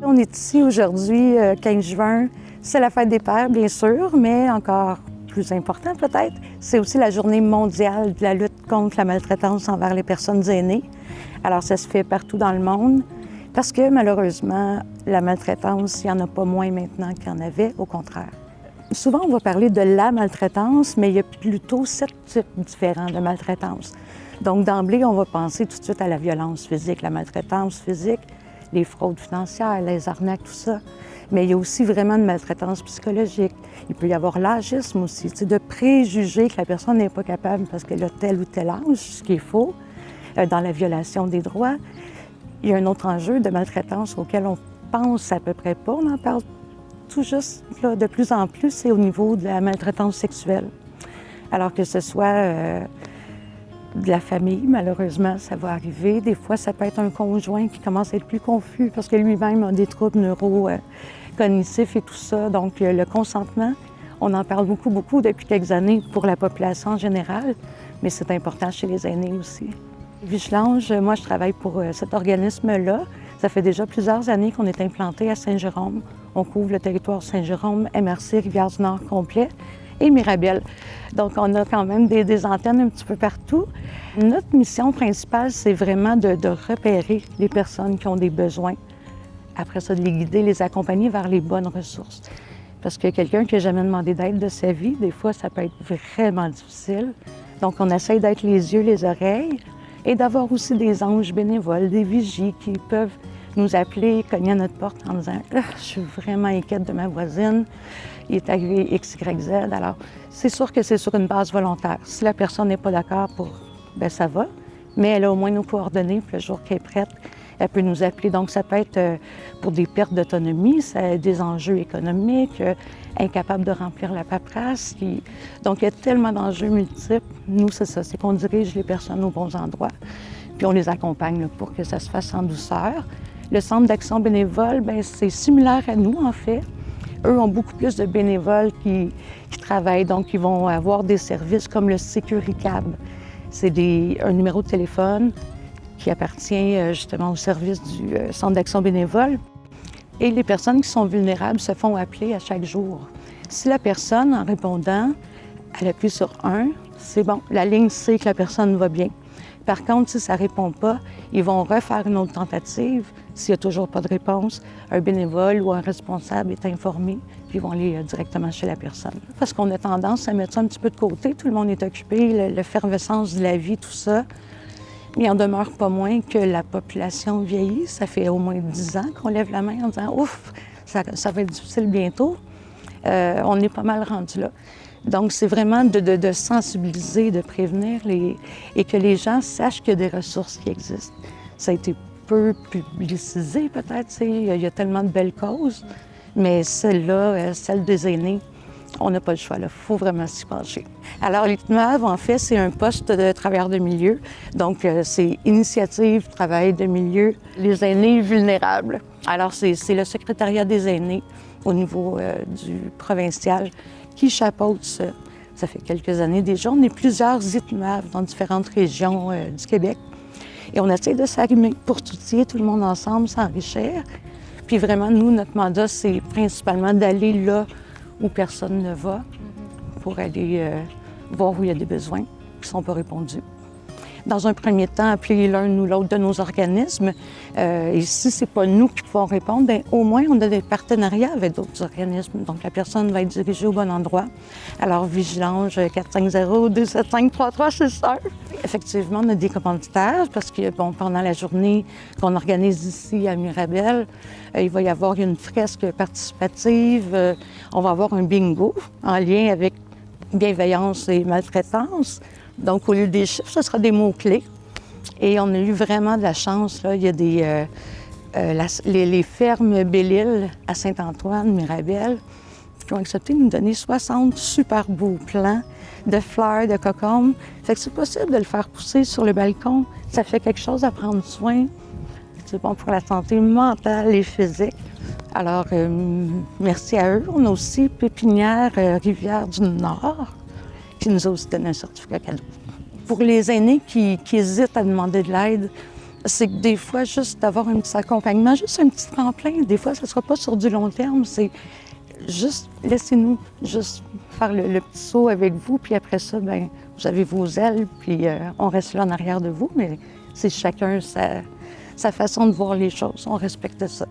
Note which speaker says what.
Speaker 1: On est ici aujourd'hui, 15 juin. C'est la fête des pères, bien sûr, mais encore plus important peut-être, c'est aussi la journée mondiale de la lutte contre la maltraitance envers les personnes aînées. Alors ça se fait partout dans le monde parce que malheureusement, la maltraitance, il n'y en a pas moins maintenant qu'il y en avait, au contraire. Souvent, on va parler de la maltraitance, mais il y a plutôt 7 types différents de maltraitance. Donc d'emblée, on va penser tout de suite à la violence physique, la maltraitance physique, les fraudes financières, les arnaques, tout ça. Mais il y a aussi vraiment une maltraitance psychologique. Il peut y avoir l'agisme aussi, de préjuger que la personne n'est pas capable parce qu'elle a tel ou tel âge, ce qui est faux, dans la violation des droits. Il y a un autre enjeu de maltraitance auquel on pense à peu près pas. On en parle tout juste là, de plus en plus, c'est au niveau de la maltraitance sexuelle. Alors que ce soit de la famille, malheureusement, ça va arriver. Des fois, ça peut être un conjoint qui commence à être plus confus parce que lui-même a des troubles neurocognitifs et tout ça. Donc, le consentement, on en parle beaucoup depuis quelques années pour la population en général, mais c'est important chez les aînés aussi. Vigilange, moi, je travaille pour cet organisme-là. Ça fait déjà plusieurs années qu'on est implanté à Saint-Jérôme. On couvre le territoire Saint-Jérôme, MRC, Rivière-du-Nord complet et Mirabel. Donc, on a quand même des antennes un petit peu partout. Notre mission principale, c'est vraiment de repérer les personnes qui ont des besoins. Après ça, de les guider, les accompagner vers les bonnes ressources. Parce que quelqu'un qui n'a jamais demandé d'aide de sa vie, des fois, ça peut être vraiment difficile. Donc, on essaye d'être les yeux, les oreilles et d'avoir aussi des anges bénévoles, des vigies qui peuvent nous appeler, cogner à notre porte en disant « Je suis vraiment inquiète de ma voisine, il est arrivé X, Y, Z. » Alors, c'est sûr que c'est sur une base volontaire. Si la personne n'est pas d'accord, bien ça va, mais elle a au moins nos coordonnées, puis le jour qu'elle est prête, elle peut nous appeler. Donc, ça peut être pour des pertes d'autonomie, des enjeux économiques, incapable de remplir la paperasse. Donc, il y a tellement d'enjeux multiples. Nous, c'est ça, c'est qu'on dirige les personnes aux bons endroits, puis on les accompagne là, pour que ça se fasse en douceur. Le Centre d'action bénévole, bien, c'est similaire à nous, en fait. Eux ont beaucoup plus de bénévoles qui travaillent, donc ils vont avoir des services comme le Securicab. C'est un numéro de téléphone qui appartient justement au service du Centre d'action bénévole. Et les personnes qui sont vulnérables se font appeler à chaque jour. Si la personne, en répondant, elle appuie sur 1, c'est bon, la ligne sait que la personne va bien. Par contre, si ça ne répond pas, ils vont refaire une autre tentative. S'il n'y a toujours pas de réponse, un bénévole ou un responsable est informé, puis ils vont aller directement chez la personne. Parce qu'on a tendance à mettre ça un petit peu de côté, tout le monde est occupé, l'effervescence de la vie, tout ça. Mais il en demeure pas moins que la population vieillit. Ça fait au moins 10 ans qu'on lève la main en disant « Ouf, ça va être difficile bientôt. » On est pas mal rendu là. Donc, c'est vraiment de sensibiliser, de prévenir et que les gens sachent qu'il y a des ressources qui existent. Ça a été peu publicisé, peut-être. Il y a tellement de belles causes, mais celle-là, celle des aînés, on n'a pas le choix. Il faut vraiment s'y pencher. Alors, l'ITMAV, en fait, c'est un poste de travailleur de milieu. Donc, c'est Initiative Travail de milieu, les aînés vulnérables. Alors, c'est le secrétariat des aînés au niveau du provincial qui chapeaute ça. Ça fait quelques années déjà. On est plusieurs ITMAV dans différentes régions du Québec. Et on essaie de s'arrimer pour outiller tout le monde ensemble, s'enrichir. Puis vraiment, nous, notre mandat, c'est principalement d'aller là où personne ne va pour aller voir où il y a des besoins qui ne sont pas répondus. Dans un premier temps, appeler l'un ou l'autre de nos organismes. Et si ce n'est pas nous qui pouvons répondre, bien, au moins, on a des partenariats avec d'autres organismes. Donc, la personne va être dirigée au bon endroit. Alors, Vigilange 450-275-3366. Effectivement, on a des commanditaires parce que, bon, pendant la journée qu'on organise ici à Mirabel, il va y avoir une fresque participative. On va avoir un bingo en lien avec bienveillance et maltraitance. Donc, au lieu des chiffres, ce sera des mots-clés. Et on a eu vraiment de la chance. Là. Il y a les fermes Belle-Île à Saint-Antoine, Mirabel, qui ont accepté de nous donner 60 super beaux plants de fleurs, de cocombes. Fait que c'est possible de le faire pousser sur le balcon. Ça fait quelque chose à prendre soin. C'est bon pour la santé mentale et physique. Alors, merci à eux. On a aussi Pépinière Rivière-du-Nord, qui nous a aussi donné un certificat cadeau. Pour les aînés qui hésitent à demander de l'aide, c'est que des fois, juste d'avoir un petit accompagnement, juste un petit tremplin, des fois, ça ne sera pas sur du long terme, c'est juste laissez-nous juste faire le petit saut avec vous, puis après ça, bien, vous avez vos ailes, puis on reste là en arrière de vous, mais c'est chacun sa façon de voir les choses, on respecte ça.